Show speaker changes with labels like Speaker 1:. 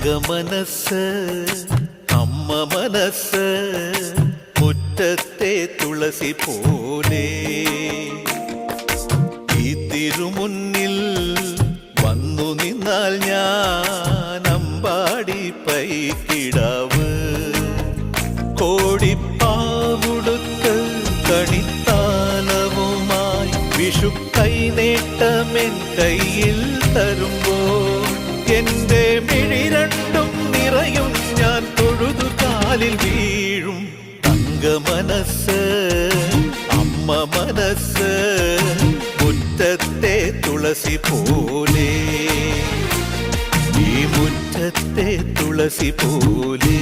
Speaker 1: തങ്കമനസ് അമ്മ മനസ് മുറ്റത്തെ തുളസി പോലെ ഈ തിരുമുന്നിൽ വന്നു നിന്നാൽ ഞാൻ അമ്പാടി പൈക്കിടാവ് കോടിപ്പാവുടുത്ത് കണിത്താലവുമായി വിഷു കൈനേട്ടമെൻ കയ്യിൽ തരുമ്പോൾ എന്റെ മിഴി രണ്ടും നിറയും ഞാൻ തൊഴുതു കാലിൽ വീഴും തങ്കമനസ് അമ്മ മനസ് മുറ്റത്തെ തുളസി പോലെ ഈ മുറ്റത്തെ തുളസി പോലെ